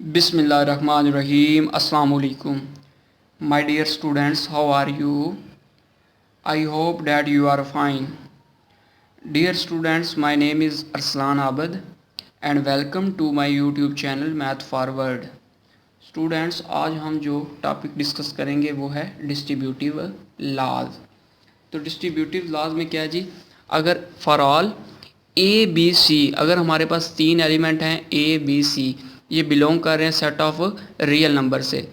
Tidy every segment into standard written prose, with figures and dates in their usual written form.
Bismillahirrahmanirrahim. Assalamu alaikum. My dear students, how are you? I hope that you are fine. Dear students, my name is Arslan Abad and welcome to my YouTube channel Math Forward. Students, आज हम जो topic discuss करेंगे वो है distributive laws. तो distributive laws में क्या है जी, अगर for all A B C, अगर हमारे पास तीन एलिमेंट हैं ए बी सी, ये बिलोंग कर रहे हैं सेट ऑफ रियल नंबर से।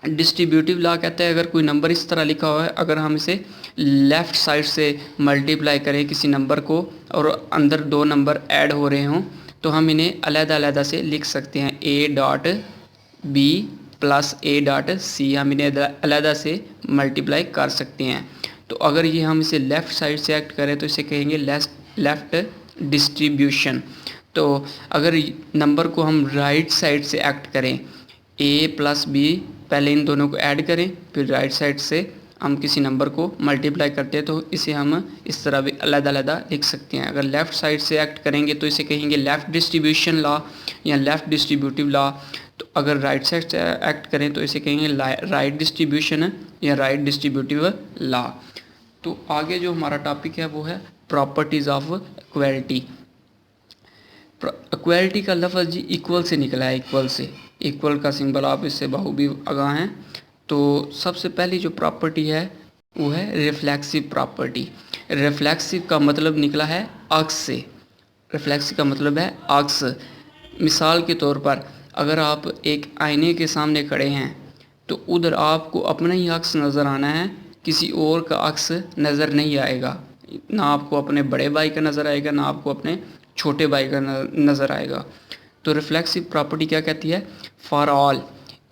डिस्ट्रीब्यूटिव लॉ कहता है अगर कोई नंबर इस तरह लिखा हुआ है, अगर हम इसे लेफ़्ट साइड से मल्टीप्लाई करें किसी नंबर को और अंदर दो नंबर ऐड हो रहे हों तो हम इन्हें अलग-अलग से लिख सकते हैं। A dot B plus A dot C, हम इन्हें अलग से मल्टीप्लाई कर सकते हैं। तो अगर ये हम इसे लेफ़्ट साइड से एक्ट करें तो इसे कहेंगे लेफ़्ट डिस्ट्रीब्यूशन। तो अगर नंबर को हम राइट साइड से एक्ट करें, ए प्लस बी, पहले इन दोनों को ऐड करें फिर राइट साइड से हम किसी नंबर को मल्टीप्लाई करते हैं तो इसे हम इस तरह भी अलग-अलग लिख सकते हैं। अगर लेफ़्ट साइड से एक्ट करेंगे तो इसे कहेंगे लेफ़्ट डिस्ट्रीब्यूशन लॉ या लेफ़्ट डिस्ट्रीब्यूटिव लॉ। तो अगर राइट साइड से एक्ट करें तो इसे कहेंगे राइट डिस्ट्रीब्यूशन या राइट डिस्ट्रीब्यूटिव लॉ। तो आगे जो हमारा टॉपिक है वो है प्रॉपर्टीज़ ऑफ इक्वलिटी। इक्वलिटी का लफ्ज़ जी इक्वल से निकला है, इक्वल से, इक्वल का सिंबल आप इससे बहुभी आगाह हैं। तो सबसे पहली जो प्रॉपर्टी है वो है रिफ्लेक्सिव प्रॉपर्टी। रिफ्लेक्सिव का मतलब निकला है अक्स से, रिफ्लेक्सिव का मतलब है अक्स। मिसाल के तौर पर अगर आप एक आईने के सामने खड़े हैं तो उधर आपको अपना ही अक्स नज़र आना है, किसी और का अक्स नज़र नहीं आएगा। ना आपको अपने बड़े भाई का नज़र आएगा ना आपको अपने छोटे भाई का नज़र आएगा। तो रिफ्लेक्सिव प्रॉपर्टी क्या कहती है, फॉर ऑल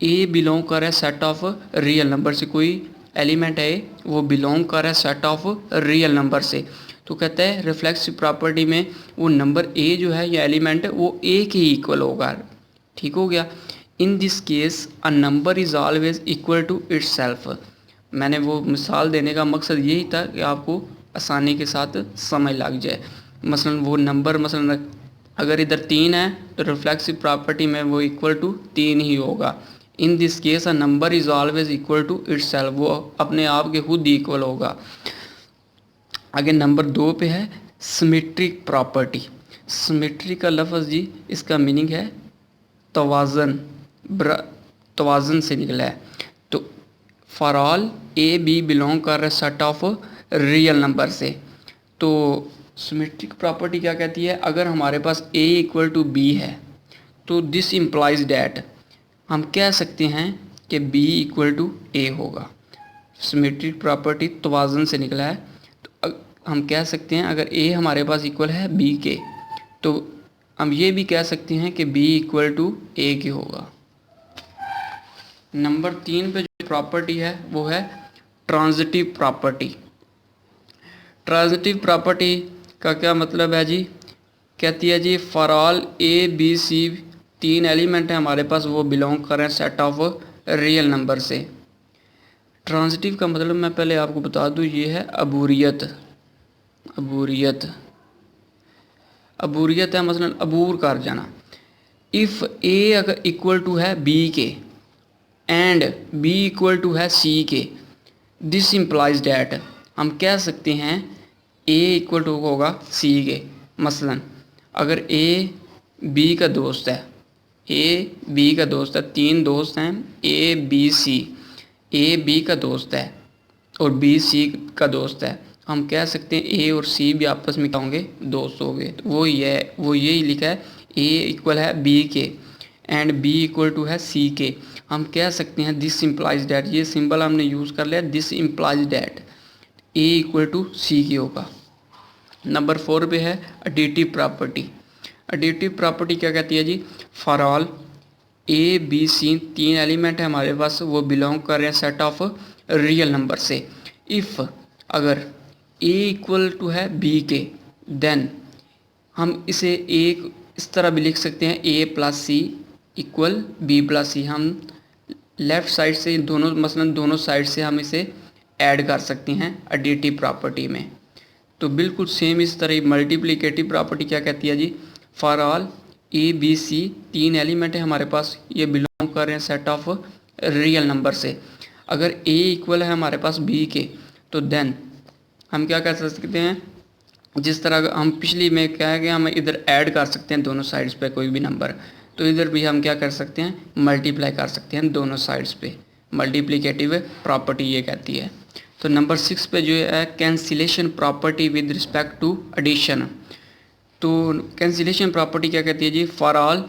ए बिलोंग कर है सेट ऑफ रियल नंबर से, कोई एलिमेंट है वो बिलोंग कर है सेट ऑफ रियल नंबर से। तो कहता है रिफ्लेक्सिव प्रॉपर्टी में वो नंबर ए जो है या एलिमेंट वो ए के ही इक्वल होगा। ठीक हो गया। In this case a number is always equal to itself. मैंने वो मिसाल देने का मकसद यही था कि आपको आसानी के साथ समझ लग जाए। मसलन वो नंबर, मसलन अगर इधर 3 है तो रिफ्लेक्सिव प्रॉपर्टी में वो इक्वल टू 3 ही होगा। In this case a number is always equal to itself, वो अपने आप के खुद ही इक्वल होगा। आगे नंबर 2 पे है सिमेट्रिक प्रॉपर्टी। सिमेट्रिक का लफ्ज़ जी इसका मीनिंग है तवाज़न, तवाज़न से निकला है। तो for all A B belong कर रहे सेट ऑफ रियल नंबर से। तो सिमेट्रिक प्रॉपर्टी क्या कहती है, अगर हमारे पास a इक्वल टू बी है तो दिस इम्प्लाइज डैट, हम कह सकते हैं कि b इक्वल टू a होगा। सिमेट्रिक प्रॉपर्टी तवाज़न से निकला है। तो हम कह सकते हैं अगर a हमारे पास इक्वल है b के तो हम ये भी कह सकते हैं कि b इक्वल टू a के होगा। नंबर 3 पे जो प्रॉपर्टी है वो है ट्रांजिटिव प्रॉपर्टी। ट्रांजिटिव प्रॉपर्टी का क्या मतलब है जी, कहती है जी for all A B C, 3 element हैं हमारे पास वो बिलोंग कर रहे हैं सेट ऑफ रियल नंबर से। ट्रांजिटिव का मतलब मैं पहले आपको बता दूं, ये है अबूरियत। अबूरियत, अबूरियत है मसलन अबूर कर जाना। इफ़ ए अगर इक्वल टू है बी के एंड बी इक्वल टू है सी के, दिस इम्प्लाइज डैट, हम कह सकते हैं ए इक्वल टू होगा सी के। मसलन अगर ए बी का दोस्त है, ए बी का दोस्त है, 3 दोस्त हैं ए बी सी, ए बी का दोस्त है और बी सी का दोस्त है, हम कह सकते हैं ए और सी भी आपस में क्या होंगे, दोस्त होंगे। तो वो यही लिखा है ए इक्वल है बी के एंड बी इक्वल टू है सी के, हम कह सकते हैं दिस इम्प्लाइज डैट, ये सिंबल हमने यूज़ कर लिया, this implies that A equal to C की होगा। नंबर 4 पे है एडिटिव प्रॉपर्टी। एडिटिव प्रॉपर्टी क्या कहती है जी, for all A B C, 3 element है हमारे पास वो बिलोंग कर रहे हैं सेट ऑफ रियल नंबर से। इफ़ अगर ए इक्वल टू है बी के देन हम इसे एक इस तरह भी लिख सकते हैं A plus C equal B plus C. हम लेफ़्ट साइड से दोनों, मसलन दोनों साइड से हम इसे ऐड कर सकते हैं एडिटिव प्रॉपर्टी में। तो बिल्कुल सेम इस तरह मल्टीप्लिकेटिव प्रॉपर्टी क्या कहती है जी, for all A B C 3 element है हमारे पास, ये बिलोंग कर रहे हैं सेट ऑफ रियल नंबर से। अगर ए इक्वल है हमारे पास बी के, तो देन हम क्या कर सकते हैं, जिस तरह हम पिछली में क्या है कि हम इधर ऐड कर सकते हैं दोनों साइड्स पे कोई भी नंबर, तो इधर भी हम क्या कर सकते हैं, मल्टीप्लाई कर सकते हैं दोनों साइड्स पे। मल्टीप्लिकेटिव प्रॉपर्टी ये कहती है। तो नंबर 6 पे जो है cancellation property with respect to addition. तो कैंसिलेशन प्रॉपर्टी क्या कहती है जी, for all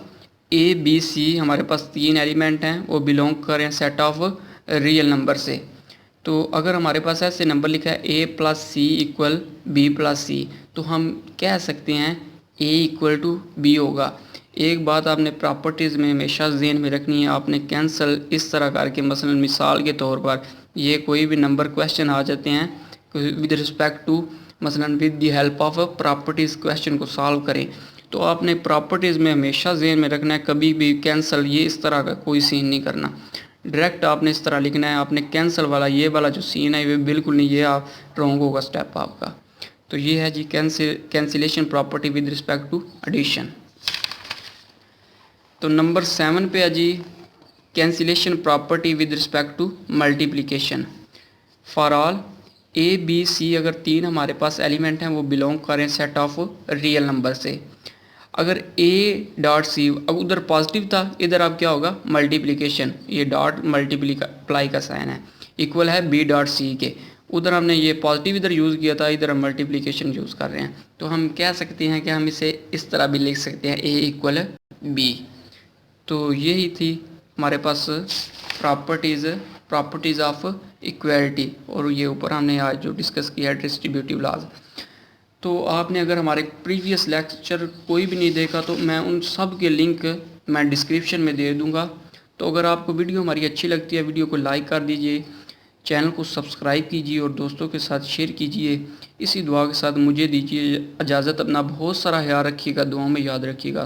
A B C हमारे पास 3 एलिमेंट हैं, वो बिलोंग कर रहे हैं सेट ऑफ रियल नंबर से। तो अगर हमारे पास ऐसे नंबर लिखा है ए plus C equal B plus सी, तो हम कह सकते हैं ए इक्वल टू बी होगा। एक बात आपने प्रॉपर्टीज़ में हमेशा ज़हन में रखनी है, आपने कैंसल इस तरह करके, मसलन मिसाल के तौर पर ये कोई भी नंबर क्वेश्चन आ जाते हैं विद रिस्पेक्ट टू, मसलन with the help of properties question को सॉल्व करें, तो आपने प्रॉपर्टीज़ में हमेशा ज़हन में रखना है, कभी भी कैंसल ये इस तरह का कोई सीन नहीं करना। डायरेक्ट आपने इस तरह लिखना है, आपने कैंसल वाला ये वाला जो सीन है ये बिल्कुल नहीं, ये आप रॉन्ग होगा स्टेप आपका। तो ये है जी cancellation property with respect to addition. तो नंबर 7 पे है जी cancellation property with respect to multiplication. For all A B C अगर 3 हमारे पास एलिमेंट हैं, वो बिलोंग करें सेट ऑफ रियल नंबर से। अगर ए डॉट सी, अब उधर पॉजिटिव था, इधर अब क्या होगा, मल्टीप्लिकेशन, ये डॉट मल्टीप्लाई का साइन है, इक्वल है बी डॉट सी के। उधर हमने ये पॉजिटिव इधर यूज़ किया था, इधर हम मल्टीप्लिकेशन यूज़ कर रहे हैं। तो हम कह सकते हैं कि हम इसे इस तरह भी लिख सकते हैं, ए इक्वल बी। तो यही थी हमारे पास प्रॉपर्टीज़ ऑफ इक्वलिटी, और ये ऊपर हमने आज जो डिस्कस किया है डिस्ट्रीब्यूटिव लॉज। तो आपने अगर हमारे प्रीवियस लेक्चर कोई भी नहीं देखा, तो मैं उन सब के लिंक मैं डिस्क्रिप्शन में दे दूंगा। तो अगर आपको वीडियो हमारी अच्छी लगती है, वीडियो को लाइक कर दीजिए, चैनल को सब्सक्राइब कीजिए और दोस्तों के साथ शेयर कीजिए। इसी दुआ के साथ मुझे दीजिए इजाज़त। अपना बहुत सारा ख्याल रखिएगा, दुआओं में याद रखिएगा।